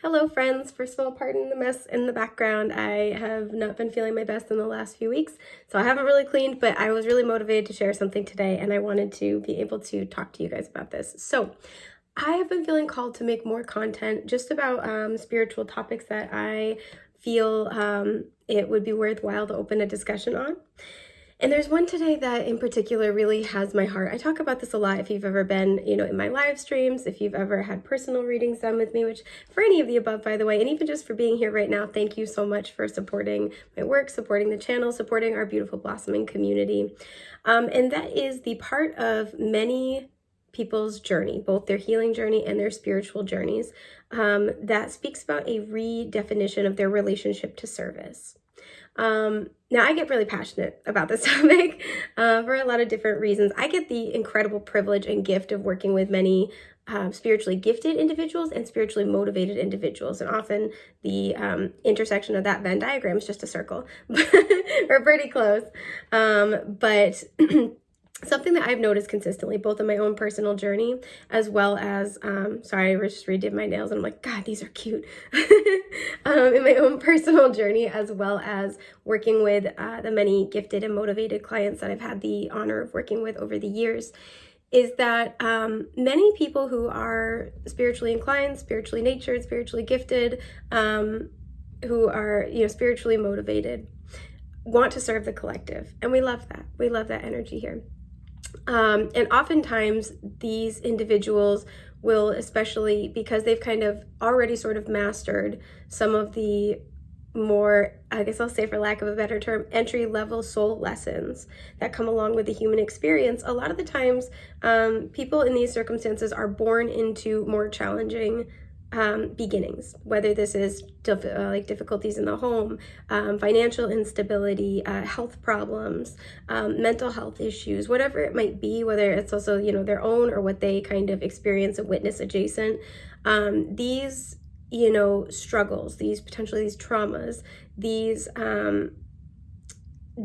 Hello friends, first of all, pardon the mess in the background. I have not been feeling my best in the last few weeks, so I haven't really cleaned, but I was really motivated to share something today and I wanted to be able to talk to you guys about this. So I have been feeling called to make more content just about spiritual topics that I feel it would be worthwhile to open a discussion on. And there's one today that in particular really has my heart. I talk about this a lot if you've ever been, in my live streams, if you've ever had personal readings done with me, which for any of the above, by the way, and even just for being here right now, thank you so much for supporting my work, supporting the channel, supporting our beautiful blossoming community. And that is the part of many people's journey, both their healing journey and their spiritual journeys, that speaks about a redefinition of their relationship to service. Now, I get really passionate about this topic for a lot of different reasons. I get the incredible privilege and gift of working with many spiritually gifted individuals and spiritually motivated individuals. And often the intersection of that Venn diagram is just a circle. We're pretty close. But something that I've noticed consistently, both in my own personal journey, as well as, sorry, I just redid my nails and I'm like, God, these are cute. In my own personal journey, as well as working with the many gifted and motivated clients that I've had the honor of working with over the years, is that many people who are spiritually inclined, spiritually natured, spiritually gifted, who are, spiritually motivated, want to serve the collective. And we love that. We love that energy here. And oftentimes these individuals will, especially because they've kind of already sort of mastered some of the more, I guess I'll say for lack of a better term, entry-level soul lessons that come along with the human experience. A lot of the times, people in these circumstances are born into more challenging beginnings, whether this is like difficulties in the home, financial instability, health problems, mental health issues, whatever it might be, whether it's also, their own or what they kind of experience and witness adjacent. These, struggles, these traumas, these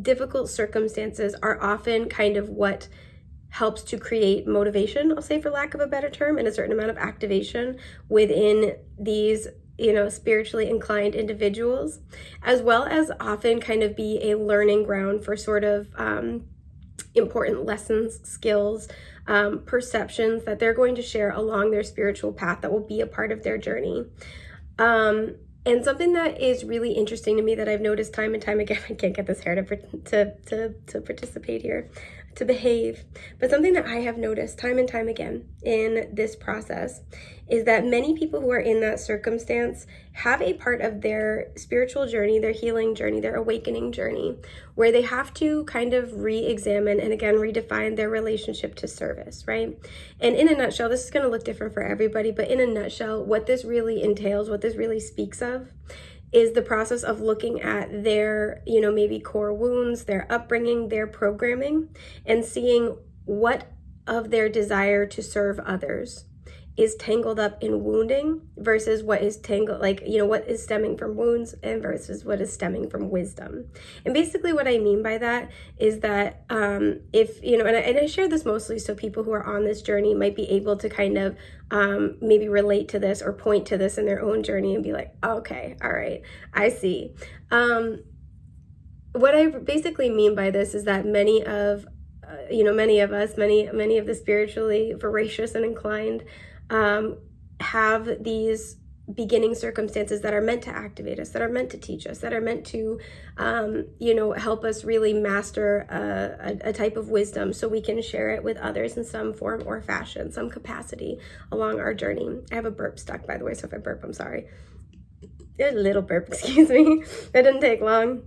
difficult circumstances are often kind of what helps to create motivation, I'll say for lack of a better term, and a certain amount of activation within these, spiritually inclined individuals, as well as often kind of be a learning ground for sort of important lessons, skills, perceptions that they're going to share along their spiritual path that will be a part of their journey. And something that is really interesting to me that I've noticed time and time again, I can't get this hair to participate here, to behave, but something that I have noticed time and time again in this process is that many people who are in that circumstance have a part of their spiritual journey, their healing journey, their awakening journey, where they have to kind of re-examine and again redefine their relationship to service, right? And in a nutshell, this is going to look different for everybody, but in a nutshell, what this really entails, what this really speaks of, is the process of looking at their, maybe core wounds, their upbringing, their programming, and seeing what of their desire to serve others is tangled up in wounding versus what is what is stemming from wounds and versus what is stemming from wisdom. And basically what I mean by that is that if, and I share this mostly so people who are on this journey might be able to kind of maybe relate to this or point to this in their own journey and be like, okay, all right, I see. What I basically mean by this is that many of us, many of the spiritually voracious and inclined have these beginning circumstances that are meant to activate us, that are meant to teach us, that are meant to, help us really master a type of wisdom so we can share it with others in some form or fashion, some capacity along our journey. I have a burp stuck, by the way, so if I burp, I'm sorry. A little burp, excuse me. That didn't take long.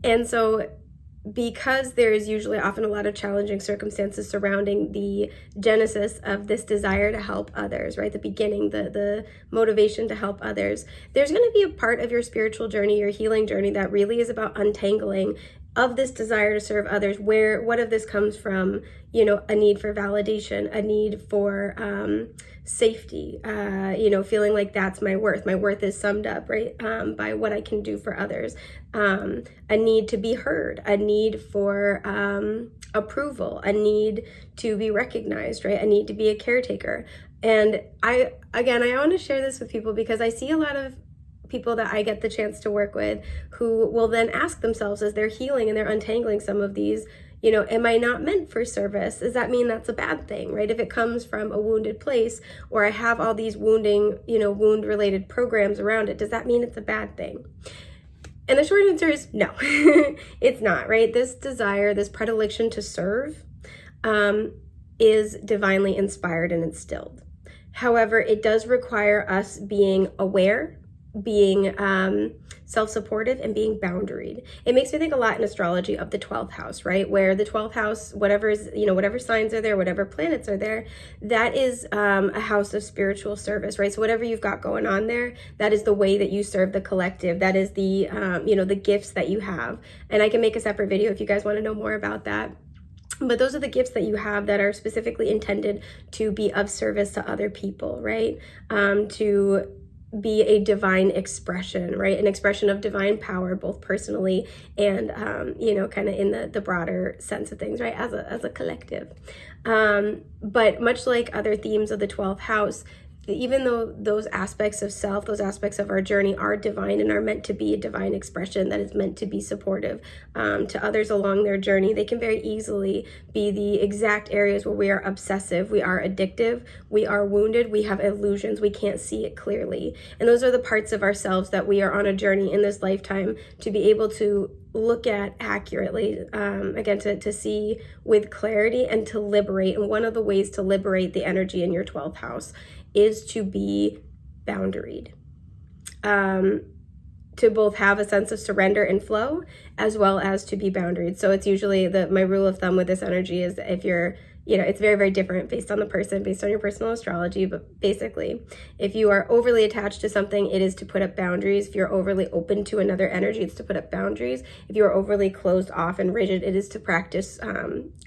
And so because there is usually often a lot of challenging circumstances surrounding the genesis of this desire to help others, right? The beginning, the motivation to help others. There's going to be a part of your spiritual journey, your healing journey that really is about untangling of this desire to serve others, what of this comes from, a need for validation, a need for safety, feeling like that's my worth. My worth is summed up, right, by what I can do for others. A need to be heard, a need for approval, a need to be recognized, right? A need to be a caretaker. And I want to share this with people because I see a lot of people that I get the chance to work with who will then ask themselves as they're healing and they're untangling some of these, am I not meant for service? Does that mean that's a bad thing, right? If it comes from a wounded place, or I have all these wound related programs around it, does that mean it's a bad thing? And the short answer is no, it's not, right? This desire, this predilection to serve, is divinely inspired and instilled. However, it does require us being aware, being self-supportive, and being boundaried. It makes me think a lot in astrology of the 12th house, right? Where the 12th house, whatever signs are there, whatever planets are there, that is a house of spiritual service, right? So whatever you've got going on there, that is the way that you serve the collective. That is the, the gifts that you have. And I can make a separate video if you guys want to know more about that. But those are the gifts that you have that are specifically intended to be of service to other people, right? To be a divine expression, right? An expression of divine power, both personally and, kind of in the broader sense of things, right? As a collective. But much like other themes of the 12th house, even though those aspects of self, those aspects of our journey are divine and are meant to be a divine expression that is meant to be supportive to others along their journey, they can very easily be the exact areas where we are obsessive, we are addictive, we are wounded, we have illusions, we can't see it clearly. And those are the parts of ourselves that we are on a journey in this lifetime to be able to look at accurately, again, to see with clarity and to liberate. And one of the ways to liberate the energy in your 12th house is to be boundaried, to both have a sense of surrender and flow, as well as to be boundaried. So it's usually my rule of thumb with this energy is if you're, it's very, very different based on the person, based on your personal astrology. But basically, if you are overly attached to something, it is to put up boundaries. If you're overly open to another energy, it's to put up boundaries. If you are overly closed off and rigid, it is to practice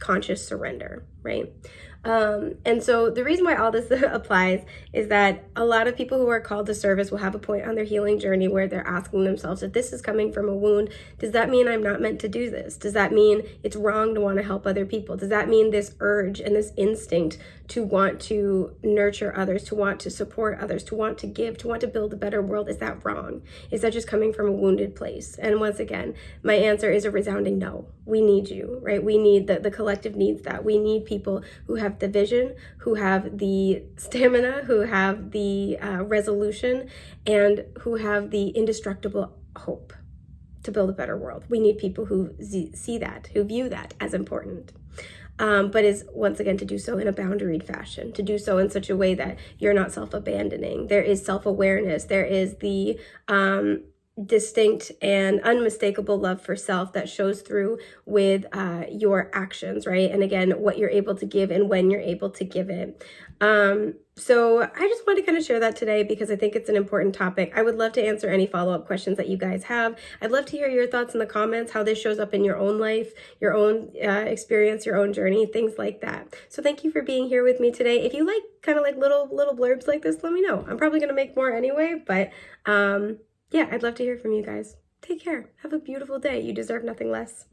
conscious surrender, right? And so the reason why all this applies is that a lot of people who are called to service will have a point on their healing journey where they're asking themselves, if this is coming from a wound, does that mean I'm not meant to do this? Does that mean it's wrong to want to help other people? Does that mean this urge and this instinct to want to nurture others, to want to support others, to want to give, to want to build a better world, is that wrong? Is that just coming from a wounded place? And once again, my answer is a resounding no. We need you, right? We need the collective needs that. We need people who have the vision, who have the stamina, who have the resolution, and who have the indestructible hope to build a better world. We need people who see that, who view that as important. But is, once again, to do so in a boundaried fashion, to do so in such a way that you're not self-abandoning. There is self-awareness. There is the distinct and unmistakable love for self that shows through with your actions, right? And again, what you're able to give and when you're able to give it. So I just wanted to kind of share that today because I think it's an important topic. I would love to answer any follow-up questions that you guys have. I'd love to hear your thoughts in the comments, how this shows up in your own life, your own experience, your own journey, things like that. So thank you for being here with me today. If you like kind of like little blurbs like this, let me know. I'm probably going to make more anyway, but yeah, I'd love to hear from you guys. Take care. Have a beautiful day. You deserve nothing less.